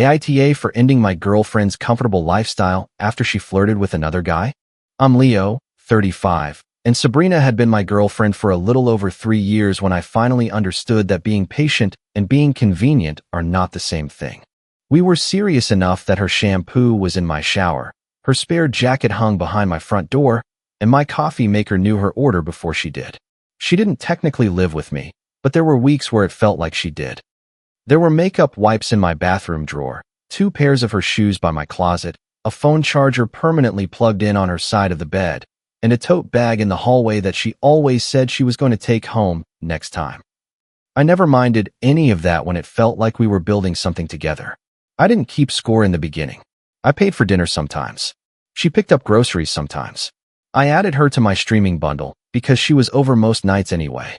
AITA for ending my girlfriend's comfortable lifestyle after she flirted with another guy? I'm Leo, 35, and Sabrina had been my girlfriend for a little over 3 years when I finally understood that being patient and being convenient are not the same thing. We were serious enough that her shampoo was in my shower, her spare jacket hung behind my front door, and my coffee maker knew her order before she did. She didn't technically live with me, but there were weeks where it felt like she did. There were makeup wipes in my bathroom drawer, 2 pairs of her shoes by my closet, a phone charger permanently plugged in on her side of the bed, and a tote bag in the hallway that she always said she was going to take home next time. I never minded any of that when it felt like we were building something together. I didn't keep score in the beginning. I paid for dinner sometimes. She picked up groceries sometimes. I added her to my streaming bundle because she was over most nights anyway.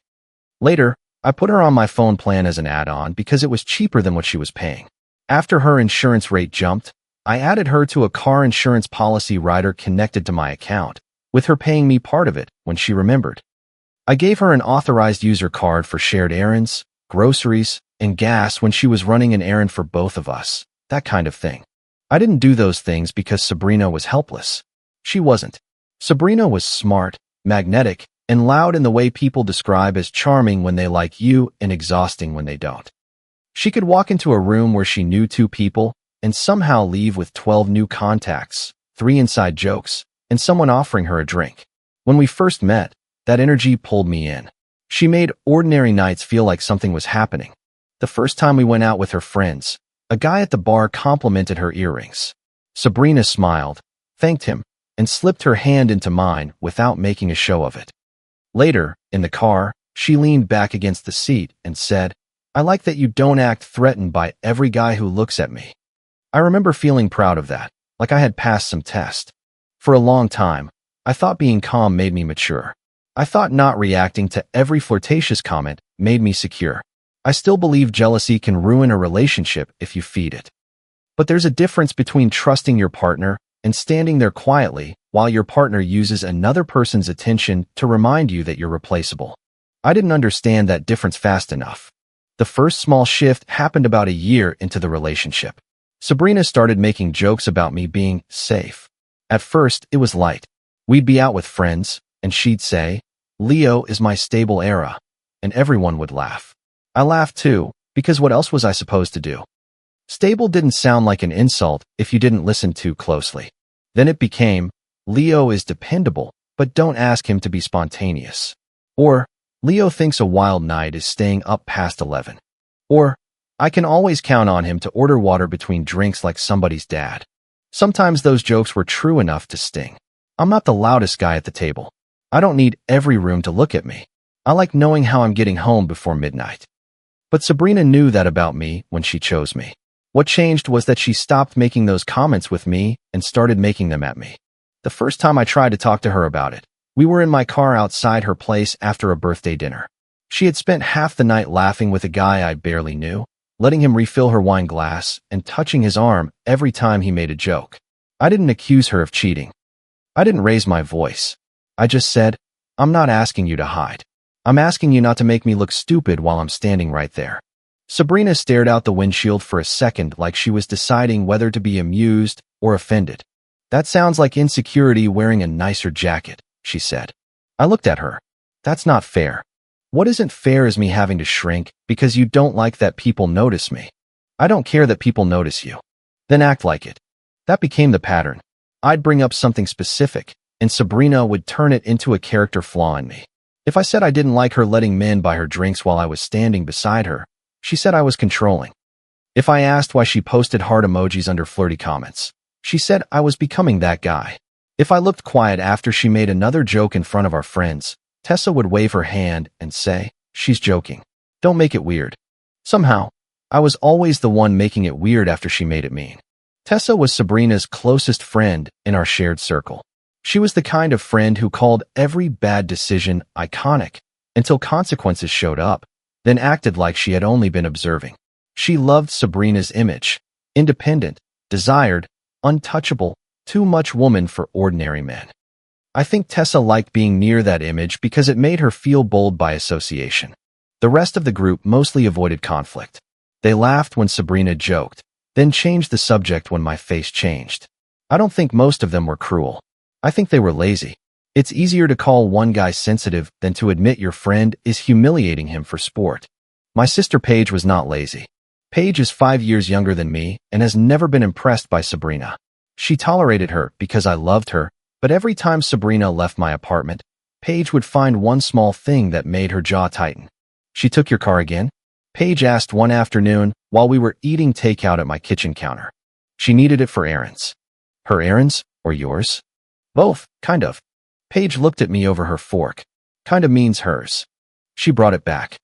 Later, I put her on my phone plan as an add-on because it was cheaper than what she was paying. After her insurance rate jumped, I added her to a car insurance policy rider connected to my account, with her paying me part of it when she remembered. I gave her an authorized user card for shared errands, groceries, and gas when she was running an errand for both of us, that kind of thing. I didn't do those things because Sabrina was helpless. She wasn't. Sabrina was smart, magnetic, and loud in the way people describe as charming when they like you and exhausting when they don't. She could walk into a room where she knew 2 people and somehow leave with 12 new contacts, 3 inside jokes, and someone offering her a drink. When we first met, that energy pulled me in. She made ordinary nights feel like something was happening. The first time we went out with her friends, a guy at the bar complimented her earrings. Sabrina smiled, thanked him, and slipped her hand into mine without making a show of it. Later, in the car, she leaned back against the seat and said, "I like that you don't act threatened by every guy who looks at me." I remember feeling proud of that, like I had passed some test. For a long time, I thought being calm made me mature. I thought not reacting to every flirtatious comment made me secure. I still believe jealousy can ruin a relationship if you feed it. But there's a difference between trusting your partner and standing there quietly while your partner uses another person's attention to remind you that you're replaceable. I didn't understand that difference fast enough. The first small shift happened about a year into the relationship. Sabrina started making jokes about me being safe. At first, it was light. We'd be out with friends, and she'd say, "Leo is my stable era," and everyone would laugh. I laughed too, because what else was I supposed to do? Stable didn't sound like an insult if you didn't listen too closely. Then it became, "Leo is dependable, but don't ask him to be spontaneous." Or, "Leo thinks a wild night is staying up past 11. Or, "I can always count on him to order water between drinks like somebody's dad." Sometimes those jokes were true enough to sting. I'm not the loudest guy at the table. I don't need every room to look at me. I like knowing how I'm getting home before midnight. But Sabrina knew that about me when she chose me. What changed was that she stopped making those comments with me and started making them at me. The first time I tried to talk to her about it, we were in my car outside her place after a birthday dinner. She had spent half the night laughing with a guy I barely knew, letting him refill her wine glass and touching his arm every time he made a joke. I didn't accuse her of cheating. I didn't raise my voice. I just said, "I'm not asking you to hide. I'm asking you not to make me look stupid while I'm standing right there." Sabrina stared out the windshield for a second like she was deciding whether to be amused or offended. "That sounds like insecurity wearing a nicer jacket," she said. I looked at her. "That's not fair. What isn't fair is me having to shrink because you don't like that people notice me. I don't care that people notice you. Then act like it." That became the pattern. I'd bring up something specific, and Sabrina would turn it into a character flaw in me. If I said I didn't like her letting men buy her drinks while I was standing beside her, she said I was controlling. If I asked why she posted heart emojis under flirty comments, she said I was becoming that guy. If I looked quiet after she made another joke in front of our friends, Tessa would wave her hand and say, "She's joking. Don't make it weird." Somehow, I was always the one making it weird after she made it mean. Tessa was Sabrina's closest friend in our shared circle. She was the kind of friend who called every bad decision iconic until consequences showed up, then acted like she had only been observing. She loved Sabrina's image: independent, desired, untouchable, too much woman for ordinary men. I think Tessa liked being near that image because it made her feel bold by association. The rest of the group mostly avoided conflict. They laughed when Sabrina joked, then changed the subject when my face changed. I don't think most of them were cruel. I think they were lazy. It's easier to call one guy sensitive than to admit your friend is humiliating him for sport. My sister Paige was not lazy. Paige is 5 years younger than me and has never been impressed by Sabrina. She tolerated her because I loved her, but every time Sabrina left my apartment, Paige would find one small thing that made her jaw tighten. "She took your car again?" Paige asked one afternoon while we were eating takeout at my kitchen counter. "She needed it for errands." "Her errands or yours?" "Both, kind of." Paige looked at me over her fork. "Kind of means hers." She brought it back.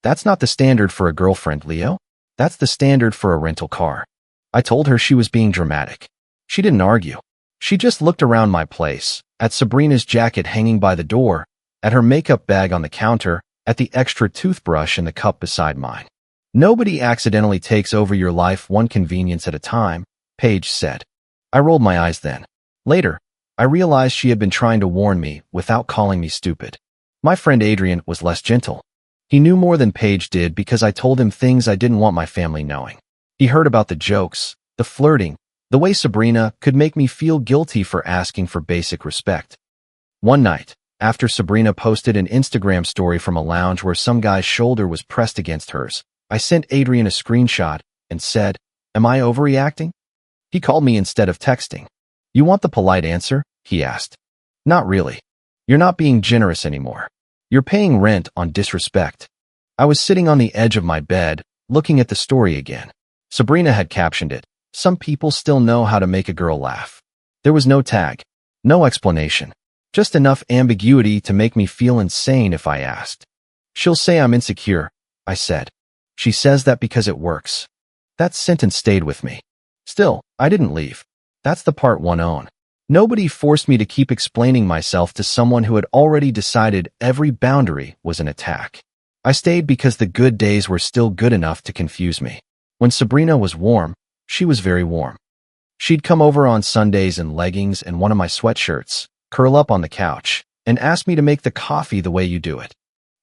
"That's not the standard for a girlfriend, Leo. That's the standard for a rental car." I told her she was being dramatic. She didn't argue. She just looked around my place, at Sabrina's jacket hanging by the door, at her makeup bag on the counter, at the extra toothbrush in the cup beside mine. "Nobody accidentally takes over your life one convenience at a time," Paige said. I rolled my eyes then. Later, I realized she had been trying to warn me without calling me stupid. My friend Adrian was less gentle. He knew more than Paige did because I told him things I didn't want my family knowing. He heard about the jokes, the flirting, the way Sabrina could make me feel guilty for asking for basic respect. One night, after Sabrina posted an Instagram story from a lounge where some guy's shoulder was pressed against hers, I sent Adrian a screenshot and said, "Am I overreacting?" He called me instead of texting. "You want the polite answer?" he asked. "Not really. You're not being generous anymore. You're paying rent on disrespect." I was sitting on the edge of my bed, looking at the story again. Sabrina had captioned it, "Some people still know how to make a girl laugh." There was no tag, no explanation, just enough ambiguity to make me feel insane if I asked. "She'll say I'm insecure," I said. "She says that because it works." That sentence stayed with me. Still, I didn't leave. That's the part one own. Nobody forced me to keep explaining myself to someone who had already decided every boundary was an attack. I stayed because the good days were still good enough to confuse me. When Sabrina was warm, she was very warm. She'd come over on Sundays in leggings and one of my sweatshirts, curl up on the couch, and ask me to make the coffee the way you do it.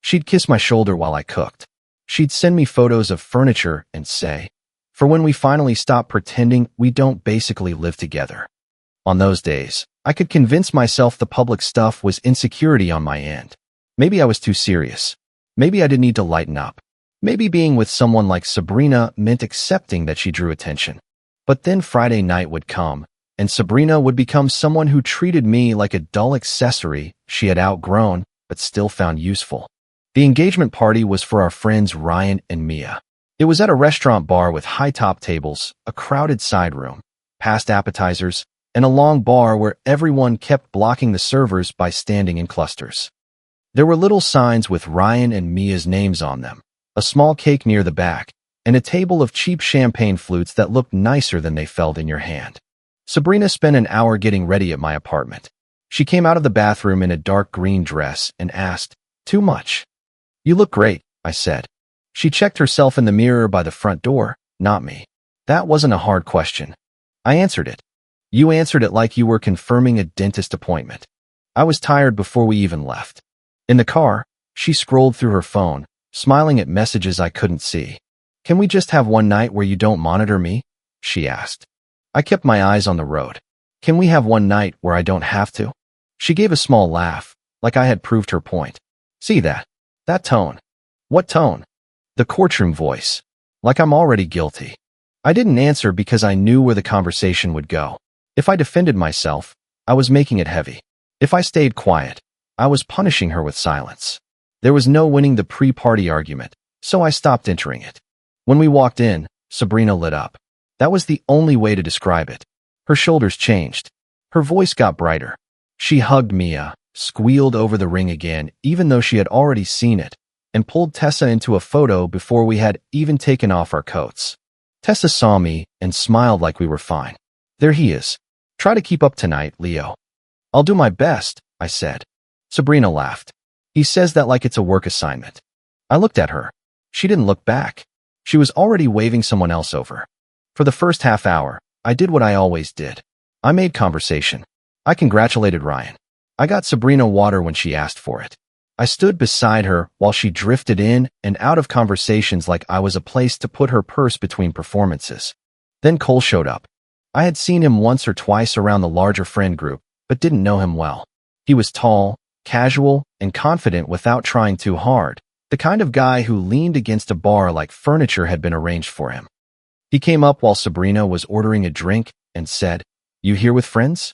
She'd kiss my shoulder while I cooked. She'd send me photos of furniture and say, "For when we finally stop pretending we don't basically live together." On those days, I could convince myself the public stuff was insecurity on my end. Maybe I was too serious. Maybe I didn't need to lighten up. Maybe being with someone like Sabrina meant accepting that she drew attention. But then Friday night would come, and Sabrina would become someone who treated me like a dull accessory she had outgrown but still found useful. The engagement party was for our friends Ryan and Mia. It was at a restaurant bar with high-top tables, a crowded side room, past appetizers, and a long bar where everyone kept blocking the servers by standing in clusters. There were little signs with Ryan and Mia's names on them, a small cake near the back, and a table of cheap champagne flutes that looked nicer than they felt in your hand. Sabrina spent an hour getting ready at my apartment. She came out of the bathroom in a dark green dress and asked, "Too much?" "You look great," I said. She checked herself in the mirror by the front door, not me. That wasn't a hard question. I answered it. You answered it like you were confirming a dentist appointment. I was tired before we even left. In the car, she scrolled through her phone, smiling at messages I couldn't see. "Can we just have one night where you don't monitor me?" she asked. I kept my eyes on the road. "Can we have one night where I don't have to?" She gave a small laugh, like I had proved her point. "See that? That tone." "What tone?" "The courtroom voice. Like I'm already guilty." I didn't answer because I knew where the conversation would go. If I defended myself, I was making it heavy. If I stayed quiet, I was punishing her with silence. There was no winning the pre-party argument, so I stopped entering it. When we walked in, Sabrina lit up. That was the only way to describe it. Her shoulders changed. Her voice got brighter. She hugged Mia, squealed over the ring again, even though she had already seen it, and pulled Tessa into a photo before we had even taken off our coats. Tessa saw me and smiled like we were fine. "There he is. Try to keep up tonight, Leo." "I'll do my best," I said. Sabrina laughed. "He says that like it's a work assignment." I looked at her. She didn't look back. She was already waving someone else over. For the first half hour, I did what I always did. I made conversation. I congratulated Ryan. I got Sabrina water when she asked for it. I stood beside her while she drifted in and out of conversations like I was a place to put her purse between performances. Then Cole showed up. I had seen him once or twice around the larger friend group, but didn't know him well. He was tall, casual, and confident without trying too hard, the kind of guy who leaned against a bar like furniture had been arranged for him. He came up while Sabrina was ordering a drink and said, "You here with friends?"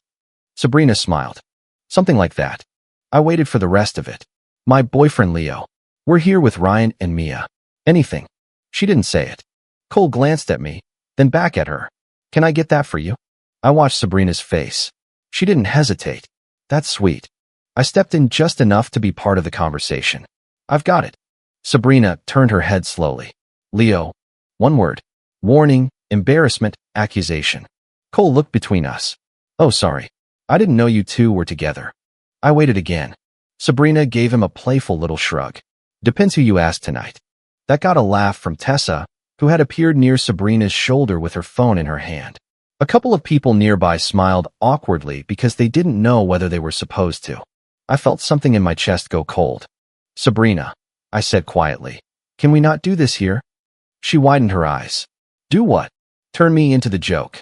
Sabrina smiled. "Something like that." I waited for the rest of it. "My boyfriend Leo. We're here with Ryan and Mia." "Anything." She didn't say it. Cole glanced at me, then back at her. "Can I get that for you?" I watched Sabrina's face. She didn't hesitate. "That's sweet." I stepped in just enough to be part of the conversation. "I've got it." Sabrina turned her head slowly. "Leo." One word. Warning, embarrassment, accusation. Cole looked between us. "Oh, sorry. I didn't know you two were together." I waited again. Sabrina gave him a playful little shrug. "Depends who you ask tonight." That got a laugh from Tessa, who had appeared near Sabrina's shoulder with her phone in her hand. A couple of people nearby smiled awkwardly because they didn't know whether they were supposed to. I felt something in my chest go cold. "Sabrina," I said quietly, "can we not do this here?" She widened her eyes. "Do what?" "Turn me into the joke."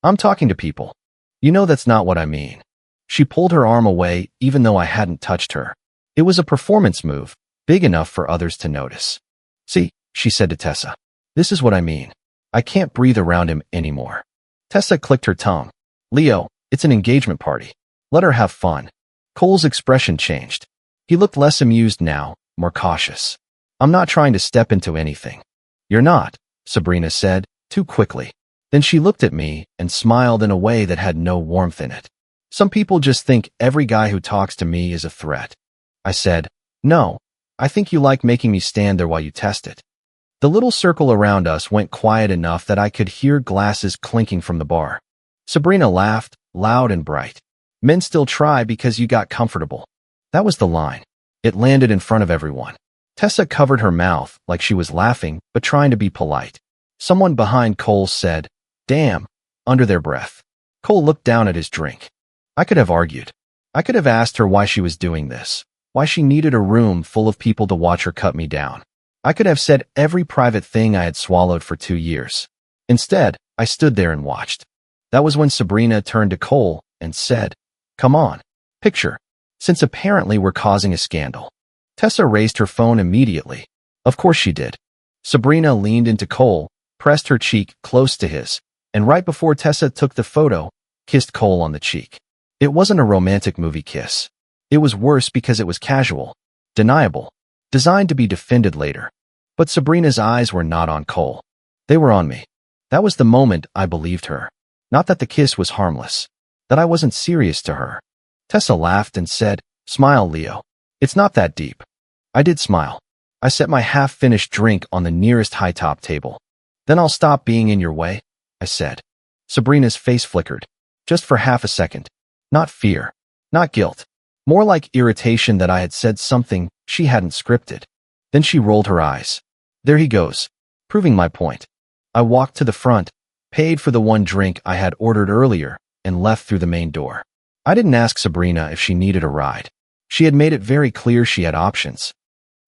"I'm talking to people." "You know that's not what I mean." She pulled her arm away even though I hadn't touched her. It was a performance move, big enough for others to notice. "See," she said to Tessa. "This is what I mean. I can't breathe around him anymore." Tessa clicked her tongue. "Leo, it's an engagement party. Let her have fun." Cole's expression changed. He looked less amused now, more cautious. "I'm not trying to step into anything." "You're not," Sabrina said, too quickly. Then she looked at me and smiled in a way that had no warmth in it. "Some people just think every guy who talks to me is a threat." I said, "No, I think you like making me stand there while you test it." The little circle around us went quiet enough that I could hear glasses clinking from the bar. Sabrina laughed, loud and bright. "Men still try because you got comfortable." That was the line. It landed in front of everyone. Tessa covered her mouth like she was laughing but trying to be polite. Someone behind Cole said, "Damn," under their breath. Cole looked down at his drink. I could have argued. I could have asked her why she was doing this, why she needed a room full of people to watch her cut me down. I could have said every private thing I had swallowed for 2 years. Instead, I stood there and watched. That was when Sabrina turned to Cole and said, "Come on, picture," since apparently we're causing a scandal. Tessa raised her phone immediately. Of course she did. Sabrina leaned into Cole, pressed her cheek close to his, and right before Tessa took the photo, kissed Cole on the cheek. It wasn't a romantic movie kiss. It was worse because it was casual, deniable, designed to be defended later. But Sabrina's eyes were not on Cole. They were on me. That was the moment I believed her. Not that the kiss was harmless, that I wasn't serious to her. Tessa laughed and said, "Smile, Leo. It's not that deep." I did smile. I set my half-finished drink on the nearest high-top table. "Then I'll stop being in your way," I said. Sabrina's face flickered, just for half a second. Not fear, not guilt, more like irritation that I had said something she hadn't scripted. Then she rolled her eyes. "There he goes, proving my point." I walked to the front, paid for the one drink I had ordered earlier, and left through the main door. I didn't ask Sabrina if she needed a ride. She had made it very clear she had options.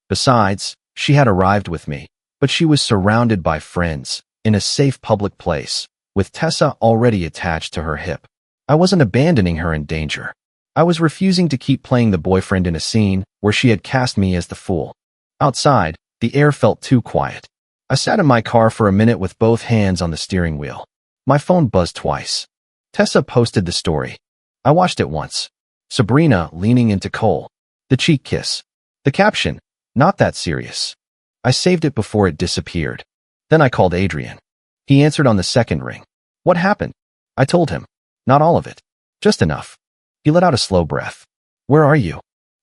Besides, she had arrived with me, but she was surrounded by friends, in a safe public place, with Tessa already attached to her hip. I wasn't abandoning her in danger. I was refusing to keep playing the boyfriend in a scene where she had cast me as the fool. Outside, the air felt too quiet. I sat in my car for a minute with both hands on the steering wheel. My phone buzzed twice. Tessa posted the story. I watched it once. Sabrina leaning into Cole. The cheek kiss. The caption, "Not that serious." I saved it before it disappeared. Then I called Adrian. He answered on the second ring. "What happened?" I told him. "Not all of it. Just enough." He let out a slow breath. "Where are you?"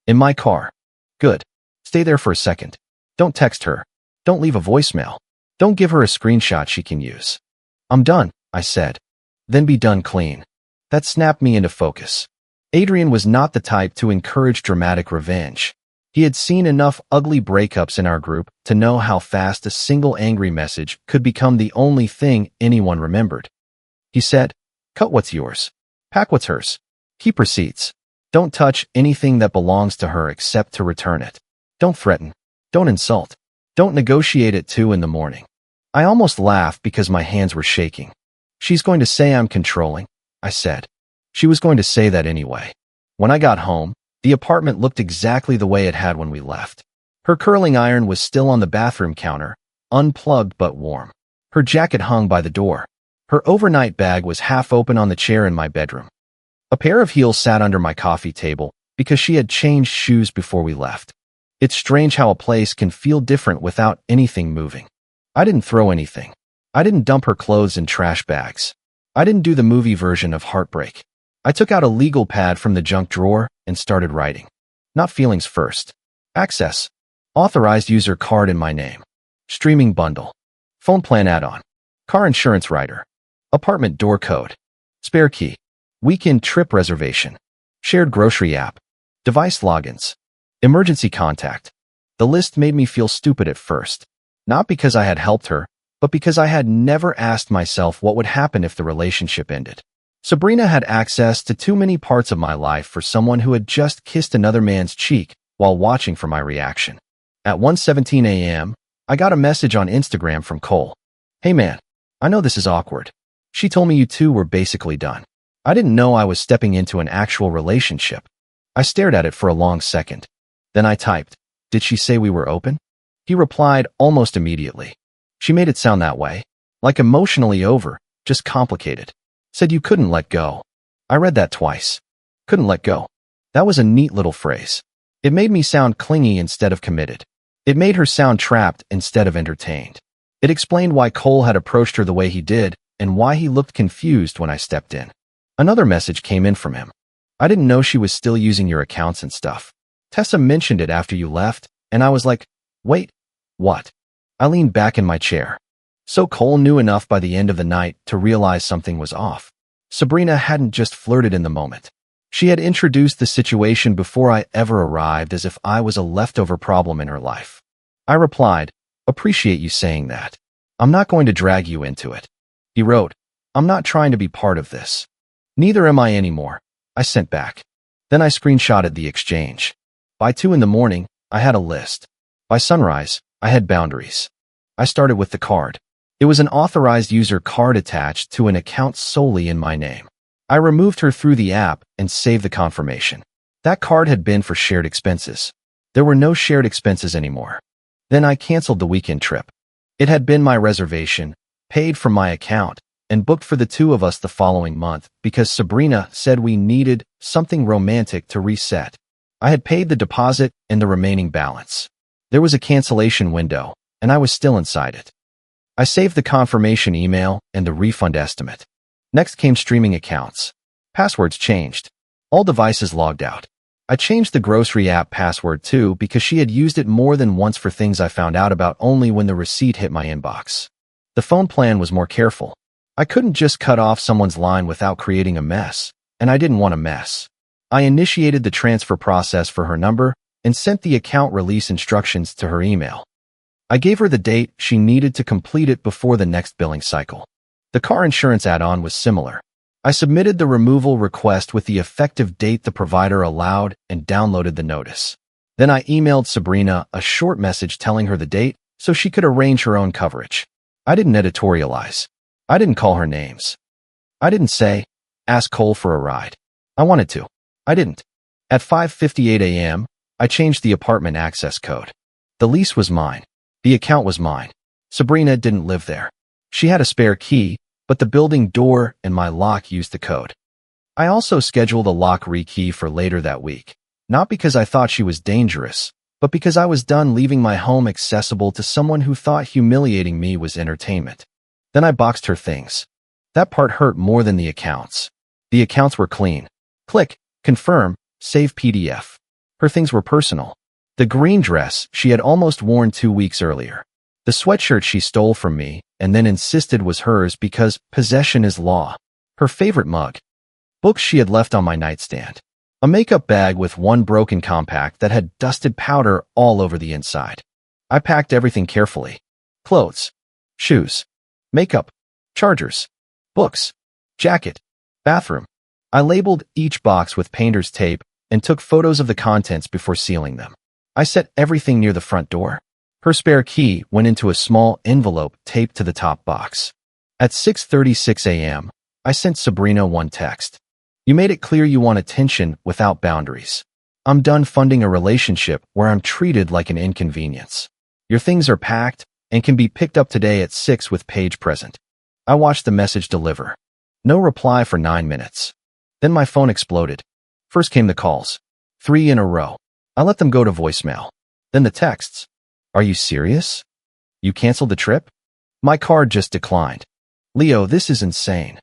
"In my car." "Good. Stay there for a second. Don't text her. Don't leave a voicemail. Don't give her a screenshot she can use." "I'm done," I said. "Then be done clean." That snapped me into focus. Adrian was not the type to encourage dramatic revenge. He had seen enough ugly breakups in our group to know how fast a single angry message could become the only thing anyone remembered. He said, "Cut what's yours. Pack what's hers. Keep receipts. Don't touch anything that belongs to her except to return it. Don't threaten. Don't insult. Don't negotiate at 2 in the morning." I almost laughed because my hands were shaking. She's going to say I'm controlling, I said. She was going to say that anyway. When I got home, the apartment looked exactly the way it had when we left. Her curling iron was still on the bathroom counter, unplugged but warm. Her jacket hung by the door. Her overnight bag was half open on the chair in my bedroom. A pair of heels sat under my coffee table because she had changed shoes before we left. It's strange how a place can feel different without anything moving. I didn't throw anything. I didn't dump her clothes in trash bags. I didn't do the movie version of heartbreak. I took out a legal pad from the junk drawer and started writing. Not feelings first. Access. Authorized user card in my name. Streaming bundle. Phone plan add-on. Car insurance rider. Apartment door code. Spare key. Weekend trip reservation. Shared grocery app. Device logins. Emergency contact. The list made me feel stupid at first. Not because I had helped her, but because I had never asked myself what would happen if the relationship ended. Sabrina had access to too many parts of my life for someone who had just kissed another man's cheek while watching for my reaction. At 1:17 a.m., I got a message on Instagram from Cole. Hey man, I know this is awkward. She told me you two were basically done. I didn't know I was stepping into an actual relationship. I stared at it for a long second. Then I typed, did she say we were open? He replied almost immediately. She made it sound that way. Like emotionally over, just complicated. Said you couldn't let go. I read that twice. Couldn't let go. That was a neat little phrase. It made me sound clingy instead of committed. It made her sound trapped instead of entertained. It explained why Cole had approached her the way he did and why he looked confused when I stepped in. Another message came in from him. I didn't know she was still using your accounts and stuff. Tessa mentioned it after you left, and I was like, wait, what? I leaned back in my chair. So Cole knew enough by the end of the night to realize something was off. Sabrina hadn't just flirted in the moment. She had introduced the situation before I ever arrived, as if I was a leftover problem in her life. I replied, appreciate you saying that. I'm not going to drag you into it. He wrote, I'm not trying to be part of this. Neither am I anymore. I sent back. Then I screenshotted the exchange. By 2 in the morning, I had a list. By sunrise, I had boundaries. I started with the card. It was an authorized user card attached to an account solely in my name. I removed her through the app and saved the confirmation. That card had been for shared expenses. There were no shared expenses anymore. Then I canceled the weekend trip. It had been my reservation, paid from my account, and booked for the two of us the following month because Sabrina said we needed something romantic to reset. I had paid the deposit and the remaining balance. There was a cancellation window, and I was still inside it. I saved the confirmation email and the refund estimate. Next came streaming accounts. Passwords changed. All devices logged out. I changed the grocery app password too because she had used it more than once for things I found out about only when the receipt hit my inbox. The phone plan was more careful. I couldn't just cut off someone's line without creating a mess, and I didn't want a mess. I initiated the transfer process for her number and sent the account release instructions to her email. I gave her the date she needed to complete it before the next billing cycle. The car insurance add-on was similar. I submitted the removal request with the effective date the provider allowed and downloaded the notice. Then I emailed Sabrina a short message telling her the date so she could arrange her own coverage. I didn't editorialize. I didn't call her names. I didn't say, ask Cole for a ride. I wanted to. I didn't. At 5:58 a.m., I changed the apartment access code. The lease was mine. The account was mine. Sabrina didn't live there. She had a spare key, but the building door and my lock used the code. I also scheduled a lock rekey for later that week, not because I thought she was dangerous, but because I was done leaving my home accessible to someone who thought humiliating me was entertainment. Then I boxed her things. That part hurt more than the accounts. The accounts were clean. Click, confirm, save PDF. Her things were personal. The green dress she had almost worn 2 weeks earlier. The sweatshirt she stole from me and then insisted was hers because possession is law. Her favorite mug. Books she had left on my nightstand. A makeup bag with one broken compact that had dusted powder all over the inside. I packed everything carefully. Clothes, shoes, makeup, chargers, books, jacket, bathroom. I labeled each box with painter's tape and took photos of the contents before sealing them. I set everything near the front door. Her spare key went into a small envelope taped to the top box. At 6:36 a.m., I sent Sabrina one text. You made it clear you want attention without boundaries. I'm done funding a relationship where I'm treated like an inconvenience. Your things are packed and can be picked up today at 6 with Paige present. I watched the message deliver. No reply for 9 minutes. Then my phone exploded. First came the calls. 3 in a row. I let them go to voicemail. Then the texts. Are you serious? You canceled the trip? My card just declined. Leo, this is insane.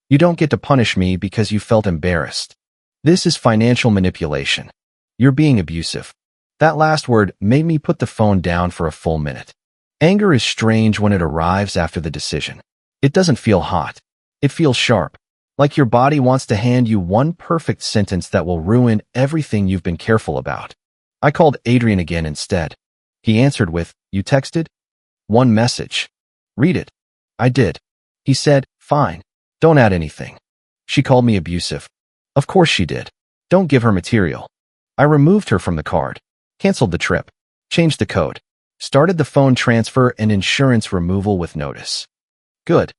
You don't get to punish me because you felt embarrassed. This is financial manipulation. You're being abusive. That last word made me put the phone down for a full minute. Anger is strange when it arrives after the decision. It doesn't feel hot. It feels sharp. Like your body wants to hand you one perfect sentence that will ruin everything you've been careful about. I called Adrian again instead. He answered with, "You texted?" One message. Read it. I did. He said, "Fine. Don't add anything." She called me abusive. Of course she did. Don't give her material. I removed her from the card. Canceled the trip. Changed the code. Started the phone transfer and insurance removal with notice. Good.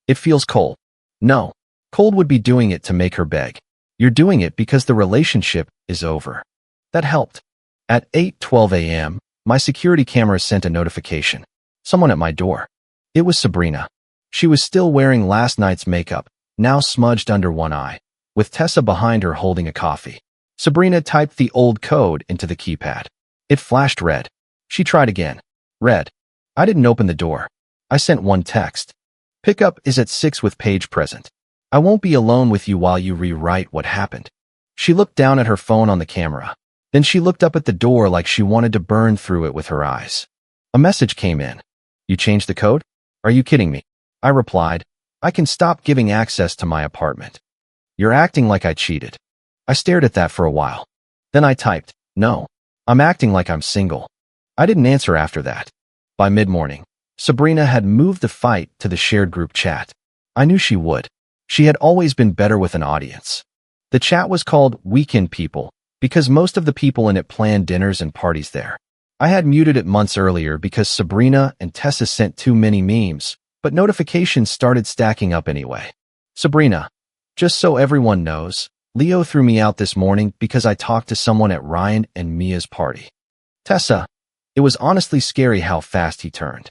It feels cold. No. Cold would be doing it to make her beg. You're doing it because the relationship is over. That helped. At 8:12 a.m., my security camera sent a notification. Someone at my door. It was Sabrina. She was still wearing last night's makeup, now smudged under one eye, with Tessa behind her holding a coffee. Sabrina typed the old code into the keypad. It flashed red. She tried again. Red. I didn't open the door. I sent one text. Pickup is at 6 with Paige present. I won't be alone with you while you rewrite what happened. She looked down at her phone on the camera. Then she looked up at the door like she wanted to burn through it with her eyes. A message came in. You changed the code? Are you kidding me? I replied, I can stop giving access to my apartment. You're acting like I cheated. I stared at that for a while. Then I typed, no, I'm acting like I'm single. I didn't answer after that. By mid-morning, Sabrina had moved the fight to the shared group chat. I knew she would. She had always been better with an audience. The chat was called Weekend People because most of the people in it planned dinners and parties there. I had muted it months earlier because Sabrina and Tessa sent too many memes, but notifications started stacking up anyway. Sabrina, just so everyone knows, Leo threw me out this morning because I talked to someone at Ryan and Mia's party. Tessa, it was honestly scary how fast he turned.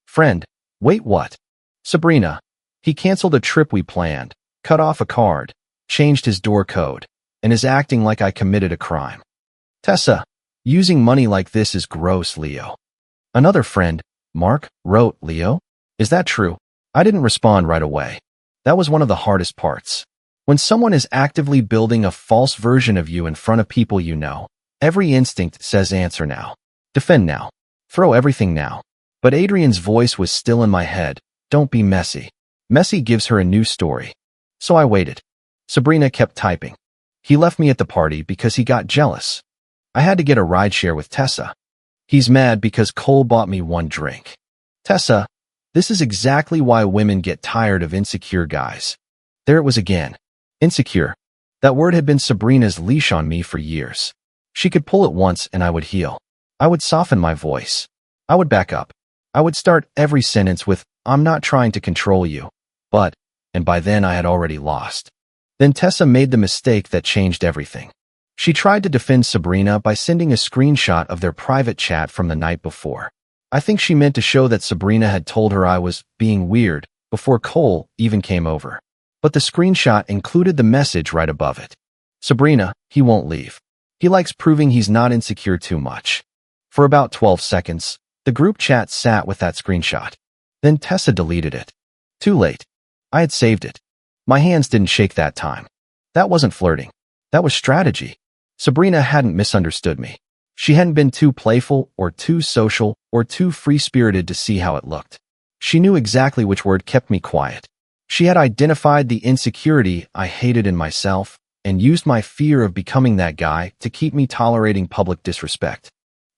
Friend, wait, what? Sabrina, he canceled a trip we planned, cut off a card, changed his door code, and is acting like I committed a crime. Tessa, using money like this is gross, Leo. Another friend, Mark, wrote, Leo, is that true? I didn't respond right away. That was one of the hardest parts. When someone is actively building a false version of you in front of people you know, every instinct says answer now. Defend now. Throw everything now. But Adrian's voice was still in my head. Don't be messy. Messy gives her a new story. So I waited. Sabrina kept typing. He left me at the party because he got jealous. I had to get a rideshare with Tessa. He's mad because Cole bought me one drink. Tessa, this is exactly why women get tired of insecure guys. There it was again. Insecure. That word had been Sabrina's leash on me for years. She could pull it once and I would heal. I would soften my voice. I would back up. I would start every sentence with, I'm not trying to control you, but, and by then I had already lost. Then Tessa made the mistake that changed everything. She tried to defend Sabrina by sending a screenshot of their private chat from the night before. I think she meant to show that Sabrina had told her I was being weird before Cole even came over. But the screenshot included the message right above it. Sabrina, he won't leave. He likes proving he's not insecure too much. For about 12 seconds, the group chat sat with that screenshot. Then Tessa deleted it. Too late. I had saved it. My hands didn't shake that time. That wasn't flirting. That was strategy. Sabrina hadn't misunderstood me. She hadn't been too playful or too social or too free-spirited to see how it looked. She knew exactly which word kept me quiet. She had identified the insecurity I hated in myself and used my fear of becoming that guy to keep me tolerating public disrespect.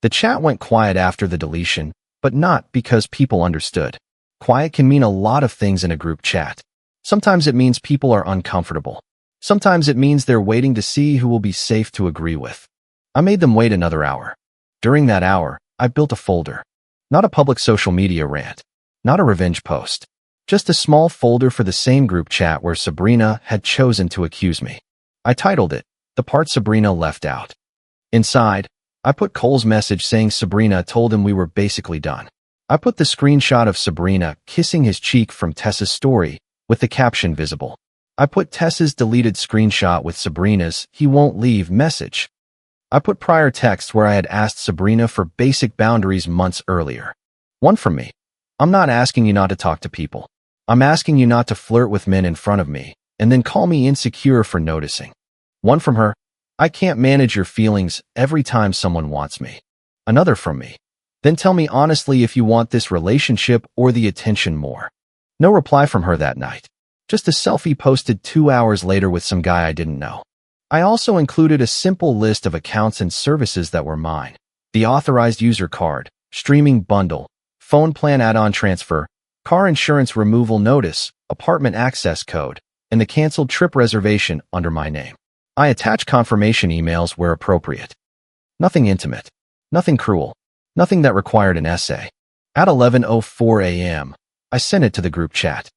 The chat went quiet after the deletion, but not because people understood. Quiet can mean a lot of things in a group chat. Sometimes it means people are uncomfortable. Sometimes it means they're waiting to see who will be safe to agree with. I made them wait another hour. During that hour, I built a folder. Not a public social media rant. Not a revenge post. Just a small folder for the same group chat where Sabrina had chosen to accuse me. I titled it, "The Part Sabrina Left Out." Inside, I put Cole's message saying Sabrina told him we were basically done. I put the screenshot of Sabrina kissing his cheek from Tessa's story, with the caption visible. I put Tessa's deleted screenshot with Sabrina's "he won't leave" message. I put prior text where I had asked Sabrina for basic boundaries months earlier. One from me: "I'm not asking you not to talk to people. I'm asking you not to flirt with men in front of me, and then call me insecure for noticing." One from her: "I can't manage your feelings every time someone wants me." Another from me: "Then tell me honestly if you want this relationship or the attention more." No reply from her that night. Just a selfie posted 2 hours later with some guy I didn't know. I also included a simple list of accounts and services that were mine: the authorized user card, streaming bundle, phone plan add-on transfer, car insurance removal notice, apartment access code, and the canceled trip reservation under my name. I attached confirmation emails where appropriate. Nothing intimate. Nothing cruel. Nothing that required an essay. At 11:04 a.m., I sent it to the group chat.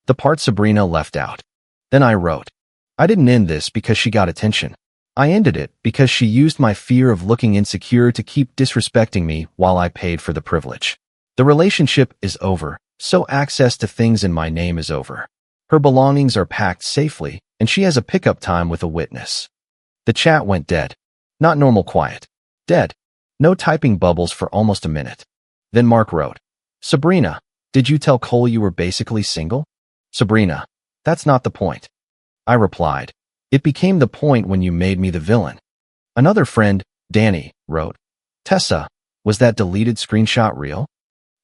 The part Sabrina left out. Then I wrote, "I didn't end this because she got attention. I ended it because she used my fear of looking insecure to keep disrespecting me while I paid for the privilege. The relationship is over, so access to things in my name is over. Her belongings are packed safely, and she has a pickup time with a witness." The chat went dead. Not normal quiet. Dead. No typing bubbles for almost a minute. Then Mark wrote, "Sabrina, did you tell Cole you were basically single?" Sabrina: "That's not the point." I replied, "It became the point when you made me the villain." Another friend, Danny, wrote, "Tessa, was that deleted screenshot real?"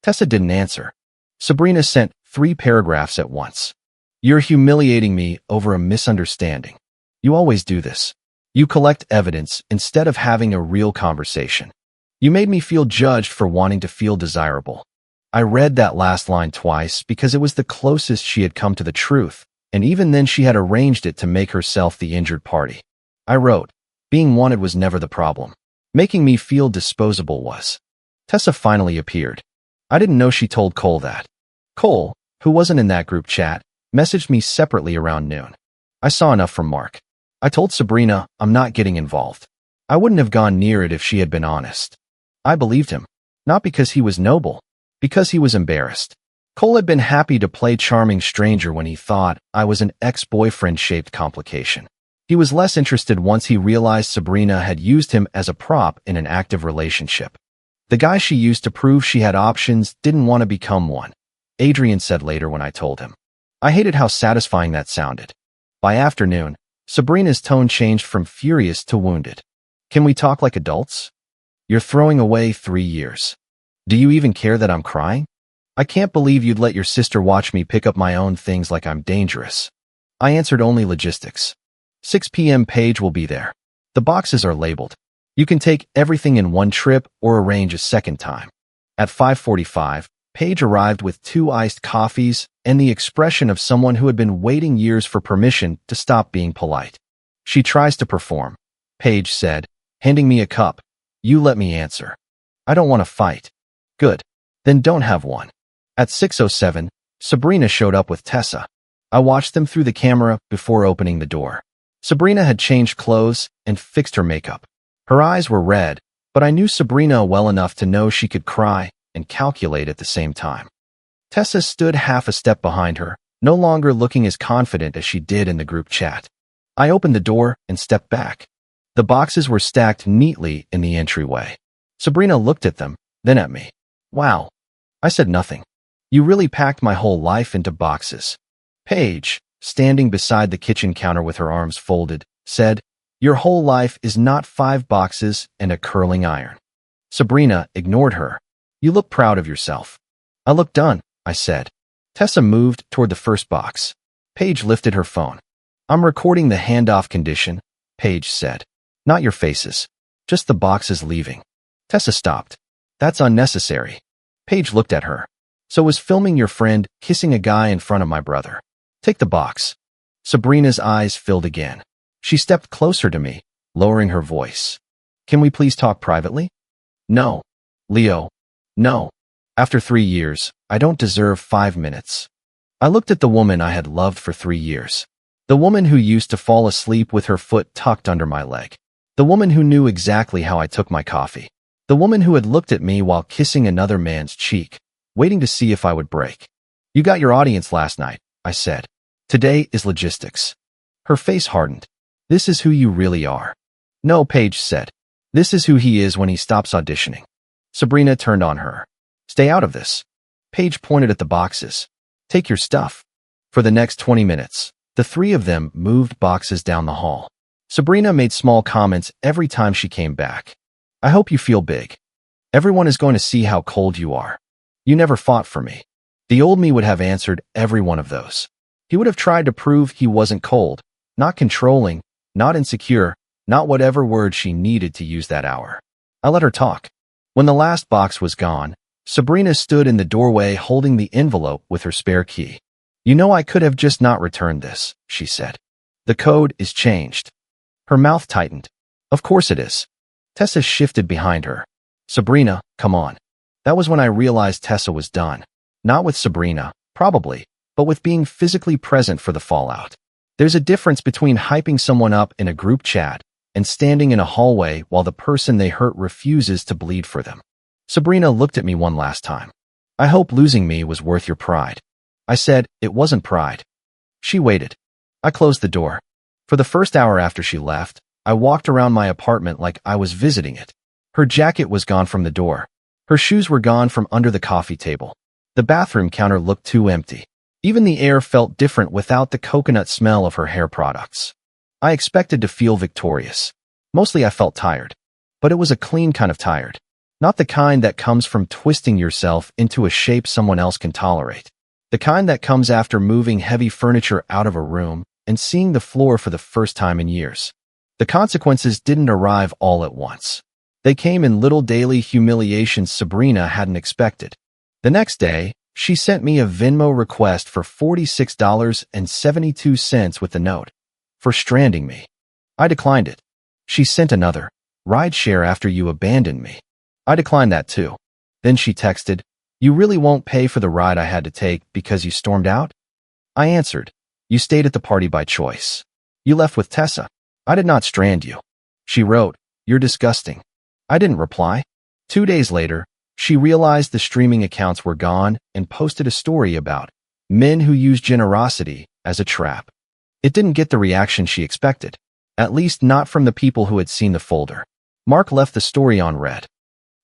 Tessa didn't answer. Sabrina sent 3 paragraphs at once. "You're humiliating me over a misunderstanding. You always do this. You collect evidence instead of having a real conversation. You made me feel judged for wanting to feel desirable." I read that last line twice because it was the closest she had come to the truth, and even then she had arranged it to make herself the injured party. I wrote, "Being wanted was never the problem. Making me feel disposable was." Tessa finally appeared. I didn't know she told Cole that. Cole, who wasn't in that group chat, messaged me separately around noon. I saw enough from Mark. I told Sabrina I'm not getting involved. I wouldn't have gone near it if she had been honest. I believed him, not because he was noble, because he was embarrassed. Cole had been happy to play charming stranger when he thought I was an ex-boyfriend-shaped complication. He was less interested once he realized Sabrina had used him as a prop in an active relationship. The guy she used to prove she had options didn't want to become one, Adrian said later when I told him. I hated how satisfying that sounded. By afternoon, Sabrina's tone changed from furious to wounded. "Can we talk like adults? You're throwing away 3 years. Do you even care that I'm crying? I can't believe you'd let your sister watch me pick up my own things like I'm dangerous." I answered only logistics. 6 p.m. Paige will be there. The boxes are labeled. You can take everything in one trip or arrange a second time. At 5:45, Paige arrived with 2 iced coffees and the expression of someone who had been waiting years for permission to stop being polite. "She tries to perform," Paige said, handing me a cup. "You let me answer. I don't want to fight." "Good. Then don't have one." At 6:07, Sabrina showed up with Tessa. I watched them through the camera before opening the door. Sabrina had changed clothes and fixed her makeup. Her eyes were red, but I knew Sabrina well enough to know she could cry and calculate at the same time. Tessa stood half a step behind her, no longer looking as confident as she did in the group chat. I opened the door and stepped back. The boxes were stacked neatly in the entryway. Sabrina looked at them, then at me. "Wow." I said nothing. "You really packed my whole life into boxes." Paige, standing beside the kitchen counter with her arms folded, said, "Your whole life is not 5 boxes and a curling iron." Sabrina ignored her. "You look proud of yourself." "I look done," I said. Tessa moved toward the first box. Paige lifted her phone. "I'm recording the handoff condition," Paige said. "Not your faces. Just the boxes leaving." Tessa stopped. "That's unnecessary." Paige looked at her. "So was filming your friend kissing a guy in front of my brother. Take the box." Sabrina's eyes filled again. She stepped closer to me, lowering her voice. "Can we please talk privately?" "No. Leo. No. After 3 years, I don't deserve 5 minutes." I looked at the woman I had loved for 3 years. The woman who used to fall asleep with her foot tucked under my leg. The woman who knew exactly how I took my coffee. The woman who had looked at me while kissing another man's cheek, waiting to see if I would break. "You got your audience last night," I said. "Today is logistics." Her face hardened. "This is who you really are." "No," Paige said. "This is who he is when he stops auditioning." Sabrina turned on her. "Stay out of this." Paige pointed at the boxes. "Take your stuff." For the next 20 minutes, the three of them moved boxes down the hall. Sabrina made small comments every time she came back. "I hope you feel big. Everyone is going to see how cold you are. You never fought for me." The old me would have answered every one of those. He would have tried to prove he wasn't cold, not controlling, not insecure, not whatever word she needed to use that hour. I let her talk. When the last box was gone, Sabrina stood in the doorway holding the envelope with her spare key. "You know I could have just not returned this," she said. "The code is changed." Her mouth tightened. "Of course it is." Tessa shifted behind her. "Sabrina, come on." That was when I realized Tessa was done. Not with Sabrina, probably, but with being physically present for the fallout. There's a difference between hyping someone up in a group chat and standing in a hallway while the person they hurt refuses to bleed for them. Sabrina looked at me one last time. "I hope losing me was worth your pride." I said, "It wasn't pride." She waited. I closed the door. For the first hour after she left, I walked around my apartment like I was visiting it. Her jacket was gone from the door. Her shoes were gone from under the coffee table. The bathroom counter looked too empty. Even the air felt different without the coconut smell of her hair products. I expected to feel victorious. Mostly I felt tired. But it was a clean kind of tired. Not the kind that comes from twisting yourself into a shape someone else can tolerate. The kind that comes after moving heavy furniture out of a room and seeing the floor for the first time in years. The consequences didn't arrive all at once. They came in little daily humiliations Sabrina hadn't expected. The next day, she sent me a Venmo request for $46.72 with the note, "For stranding me." I declined it. She sent another, "Rideshare after you abandoned me." I declined that too. Then she texted, "You really won't pay for the ride I had to take because you stormed out?" I answered, "You stayed at the party by choice. You left with Tessa. I did not strand you." She wrote, "You're disgusting." I didn't reply. 2 days later, she realized the streaming accounts were gone and posted a story about men who use generosity as a trap. It didn't get the reaction she expected, at least not from the people who had seen the folder. Mark left the story unread.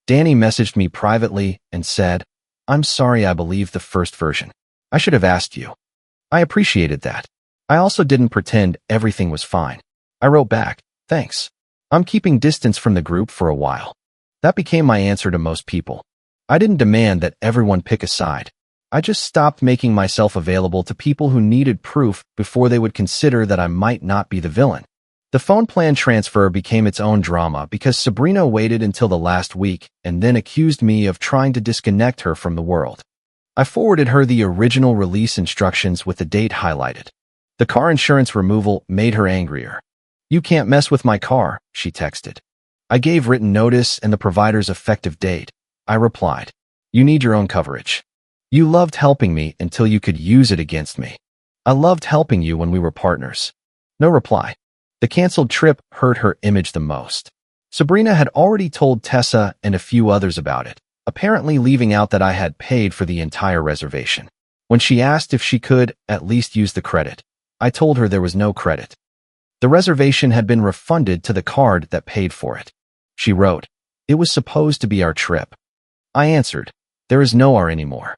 Danny messaged me privately and said, "I'm sorry I believed the first version. I should have asked you." I appreciated that. I also didn't pretend everything was fine. I wrote back, "Thanks. I'm keeping distance from the group for a while." That became my answer to most people. I didn't demand that everyone pick a side. I just stopped making myself available to people who needed proof before they would consider that I might not be the villain. The phone plan transfer became its own drama because Sabrina waited until the last week and then accused me of trying to disconnect her from the world. I forwarded her the original release instructions with the date highlighted. The car insurance removal made her angrier. "You can't mess with my car," she texted. I gave written notice and the provider's effective date. I replied, "You need your own coverage. You loved helping me until you could use it against me. I loved helping you when we were partners." No reply. The canceled trip hurt her image the most. Sabrina had already told Tessa and a few others about it, apparently leaving out that I had paid for the entire reservation. When she asked if she could at least use the credit, I told her there was no credit. The reservation had been refunded to the card that paid for it. She wrote, "It was supposed to be our trip." I answered, "There is no R anymore."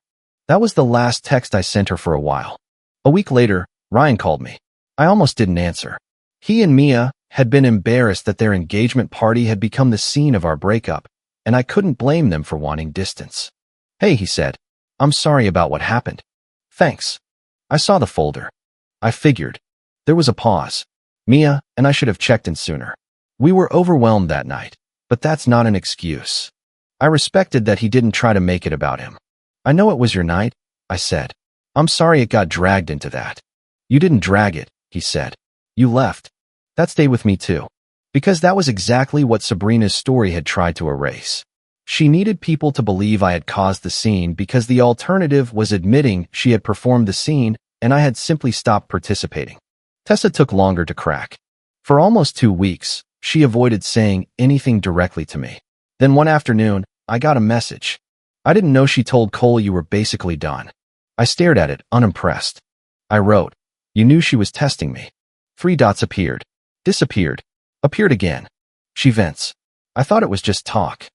That was the last text I sent her for a while. A week later, Ryan called me. I almost didn't answer. He and Mia had been embarrassed that their engagement party had become the scene of our breakup, and I couldn't blame them for wanting distance. "Hey," he said, "I'm sorry about what happened." "Thanks." I saw the folder. I figured. There was a pause. Mia and I should have checked in sooner. We were overwhelmed that night, but that's not an excuse. I respected that he didn't try to make it about him. "I know it was your night," I said. "I'm sorry it got dragged into that." "You didn't drag it," he said. "You left." That stayed with me too, because that was exactly what Sabrina's story had tried to erase. She needed people to believe I had caused the scene because the alternative was admitting she had performed the scene and I had simply stopped participating. Tessa took longer to crack. For almost 2 weeks, she avoided saying anything directly to me. Then one afternoon, I got a message. I didn't know she told Cole you were basically done. I stared at it, unimpressed. I wrote, "You knew she was testing me." 3 dots appeared, disappeared, appeared again. She vents. I thought it was just talk.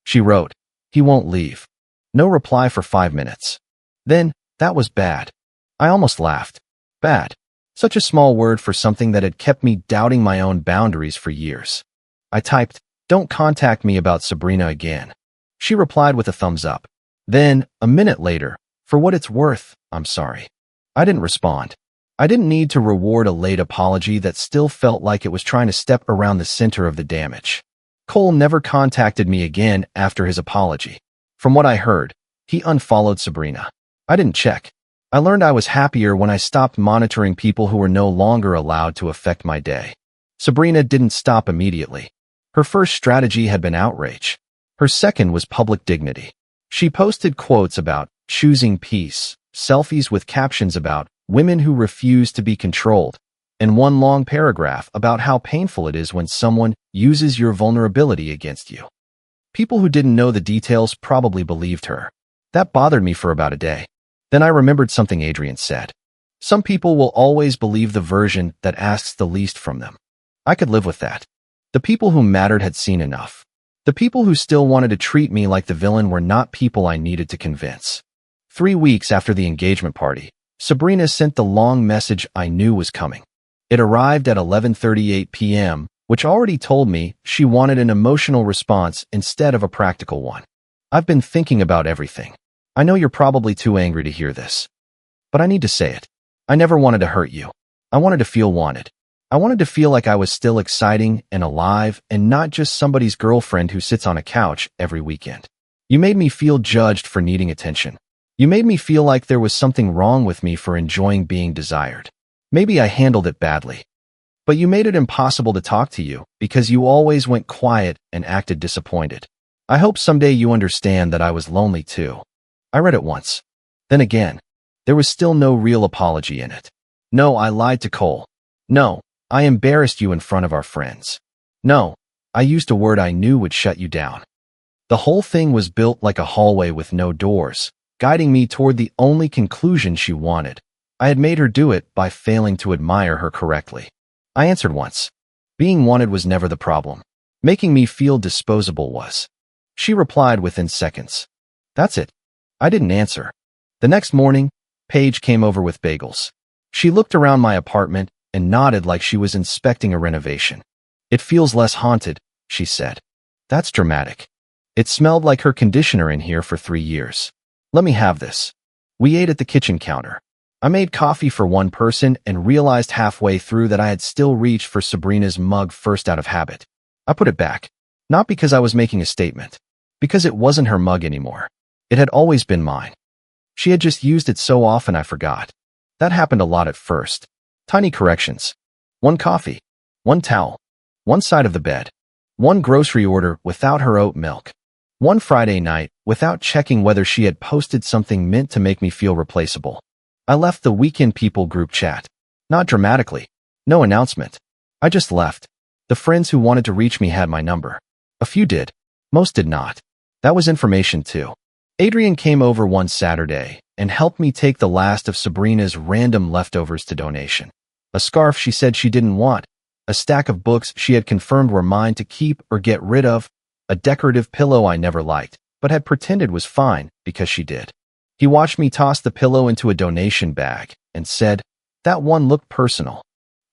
She wrote, "He won't leave." No reply for 5 minutes. Then, that was bad. I almost laughed. Bad. Such a small word for something that had kept me doubting my own boundaries for years. I typed, "Don't contact me about Sabrina again." She replied with a thumbs up. Then, a minute later, "For what it's worth, I'm sorry." I didn't respond. I didn't need to reward a late apology that still felt like it was trying to step around the center of the damage. Cole never contacted me again after his apology. From what I heard, he unfollowed Sabrina. I didn't check. I learned I was happier when I stopped monitoring people who were no longer allowed to affect my day. Sabrina didn't stop immediately. Her first strategy had been outrage. Her second was public dignity. She posted quotes about choosing peace, selfies with captions about women who refuse to be controlled, and one long paragraph about how painful it is when someone uses your vulnerability against you. People who didn't know the details probably believed her. That bothered me for about a day. Then I remembered something Adrian said. Some people will always believe the version that asks the least from them. I could live with that. The people who mattered had seen enough. The people who still wanted to treat me like the villain were not people I needed to convince. 3 weeks after the engagement party, Sabrina sent the long message I knew was coming. It arrived at 11:38 p.m., which already told me she wanted an emotional response instead of a practical one. I've been thinking about everything. I know you're probably too angry to hear this, but I need to say it. I never wanted to hurt you. I wanted to feel wanted. I wanted to feel like I was still exciting and alive and not just somebody's girlfriend who sits on a couch every weekend. You made me feel judged for needing attention. You made me feel like there was something wrong with me for enjoying being desired. Maybe I handled it badly. But you made it impossible to talk to you because you always went quiet and acted disappointed. I hope someday you understand that I was lonely too. I read it once. Then again. There was still no real apology in it. No, I lied to Cole. No, I embarrassed you in front of our friends. No, I used a word I knew would shut you down. The whole thing was built like a hallway with no doors, guiding me toward the only conclusion she wanted. I had made her do it by failing to admire her correctly. I answered once. Being wanted was never the problem. Making me feel disposable was. She replied within seconds. That's it. I didn't answer. The next morning, Paige came over with bagels. She looked around my apartment and nodded like she was inspecting a renovation. It feels less haunted, she said. That's dramatic. It smelled like her conditioner in here for 3 years. Let me have this. We ate at the kitchen counter. I made coffee for one person and realized halfway through that I had still reached for Sabrina's mug first out of habit. I put it back, not because I was making a statement, because it wasn't her mug anymore. It had always been mine. She had just used it so often I forgot. That happened a lot at first. Tiny corrections. 1 coffee. 1 towel. 1 side of the bed. 1 grocery order without her oat milk. 1 Friday night without checking whether she had posted something meant to make me feel replaceable. I left the Weekend People group chat. Not dramatically. No announcement. I just left. The friends who wanted to reach me had my number. A few did. Most did not. That was information too. Adrian came over one Saturday and helped me take the last of Sabrina's random leftovers to donation. A scarf she said she didn't want. A stack of books she had confirmed were mine to keep or get rid of. A decorative pillow I never liked, but had pretended was fine because she did. He watched me toss the pillow into a donation bag and said, "That one looked personal."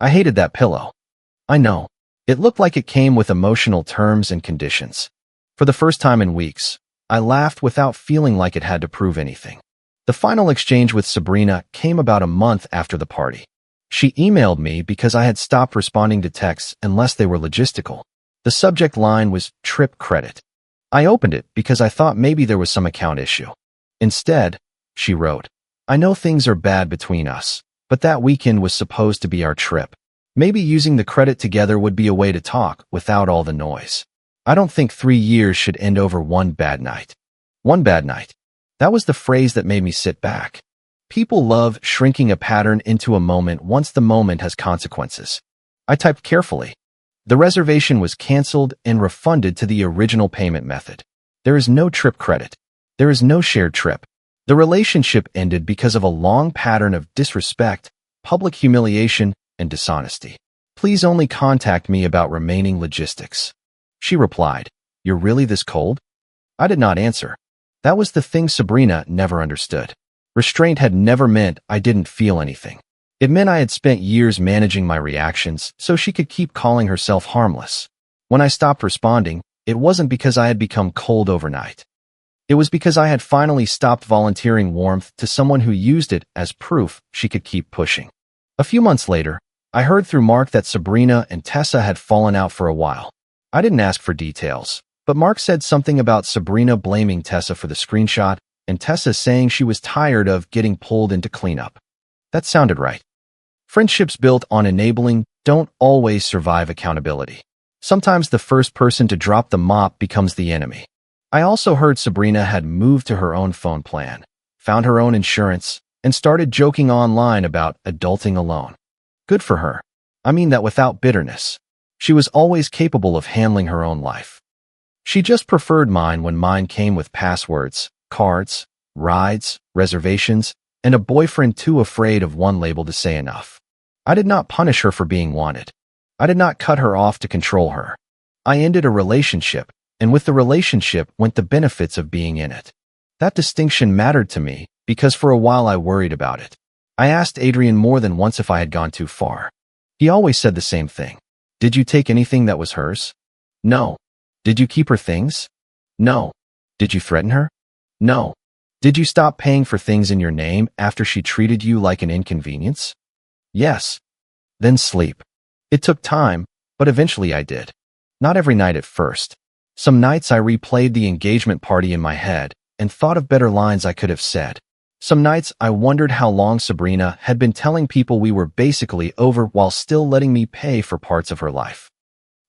I hated that pillow. I know. It looked like it came with emotional terms and conditions. For the first time in weeks, I laughed without feeling like it had to prove anything. The final exchange with Sabrina came about a month after the party. She emailed me because I had stopped responding to texts unless they were logistical. The subject line was trip credit. I opened it because I thought maybe there was some account issue. Instead, she wrote, "I know things are bad between us, but that weekend was supposed to be our trip. Maybe using the credit together would be a way to talk without all the noise." I don't think 3 years should end over one bad night. One bad night. That was the phrase that made me sit back. People love shrinking a pattern into a moment once the moment has consequences. I typed carefully. The reservation was canceled and refunded to the original payment method. There is no trip credit. There is no shared trip. The relationship ended because of a long pattern of disrespect, public humiliation, and dishonesty. Please only contact me about remaining logistics. She replied, "You're really this cold?" I did not answer. That was the thing Sabrina never understood. Restraint had never meant I didn't feel anything. It meant I had spent years managing my reactions so she could keep calling herself harmless. When I stopped responding, it wasn't because I had become cold overnight. It was because I had finally stopped volunteering warmth to someone who used it as proof she could keep pushing. A few months later, I heard through Mark that Sabrina and Tessa had fallen out for a while. I didn't ask for details, but Mark said something about Sabrina blaming Tessa for the screenshot and Tessa saying she was tired of getting pulled into cleanup. That sounded right. Friendships built on enabling don't always survive accountability. Sometimes the first person to drop the mop becomes the enemy. I also heard Sabrina had moved to her own phone plan, found her own insurance, and started joking online about adulting alone. Good for her. I mean that without bitterness. She was always capable of handling her own life. She just preferred mine when mine came with passwords, cards, rides, reservations, and a boyfriend too afraid of one label to say enough. I did not punish her for being wanted. I did not cut her off to control her. I ended a relationship, and with the relationship went the benefits of being in it. That distinction mattered to me because for a while I worried about it. I asked Adrian more than once if I had gone too far. He always said the same thing. Did you take anything that was hers? No. Did you keep her things? No. Did you threaten her? No. Did you stop paying for things in your name after she treated you like an inconvenience? Yes. Then sleep. It took time, but eventually I did. Not every night at first. Some nights I replayed the engagement party in my head and thought of better lines I could have said. Some nights I wondered how long Sabrina had been telling people we were basically over while still letting me pay for parts of her life.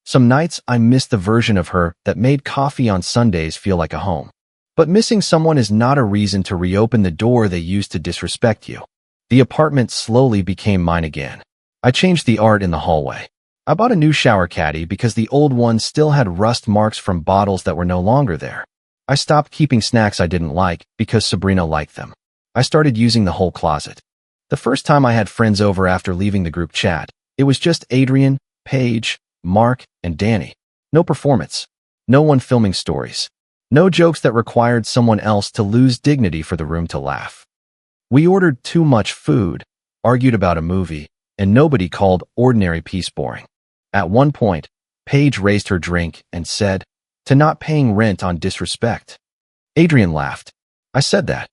Some nights I missed the version of her that made coffee on Sundays feel like a home. But missing someone is not a reason to reopen the door they used to disrespect you. The apartment slowly became mine again. I changed the art in the hallway. I bought a new shower caddy because the old one still had rust marks from bottles that were no longer there. I stopped keeping snacks I didn't like because Sabrina liked them. I started using the whole closet. The first time I had friends over after leaving the group chat, it was just Adrian, Paige, Mark, and Danny. No performance. No one filming stories. No jokes that required someone else to lose dignity for the room to laugh. We ordered too much food, argued about a movie, and nobody called ordinary peace boring. At one point, Paige raised her drink and said, "To not paying rent on disrespect." Adrian laughed. I said that.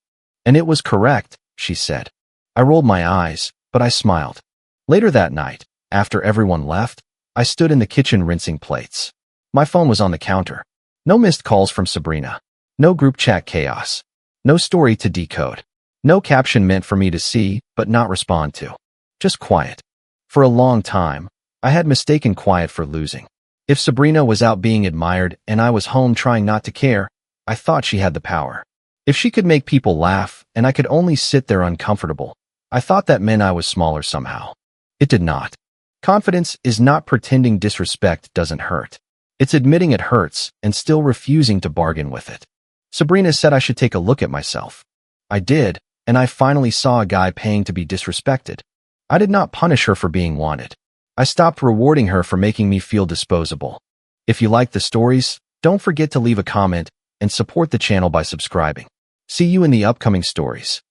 And it was correct, she said. I rolled my eyes, but I smiled. Later that night, after everyone left, I stood in the kitchen rinsing plates. My phone was on the counter. No missed calls from Sabrina. No group chat chaos. No story to decode. No caption meant for me to see, but not respond to. Just quiet. For a long time, I had mistaken quiet for losing. If Sabrina was out being admired and I was home trying not to care, I thought she had the power. If she could make people laugh and I could only sit there uncomfortable, I thought that meant I was smaller somehow. It did not. Confidence is not pretending disrespect doesn't hurt. It's admitting it hurts and still refusing to bargain with it. Sabrina said I should take a look at myself. I did, and I finally saw a guy paying to be disrespected. I did not punish her for being wanted. I stopped rewarding her for making me feel disposable. If you like the stories, don't forget to leave a comment and support the channel by subscribing. See you in the upcoming stories.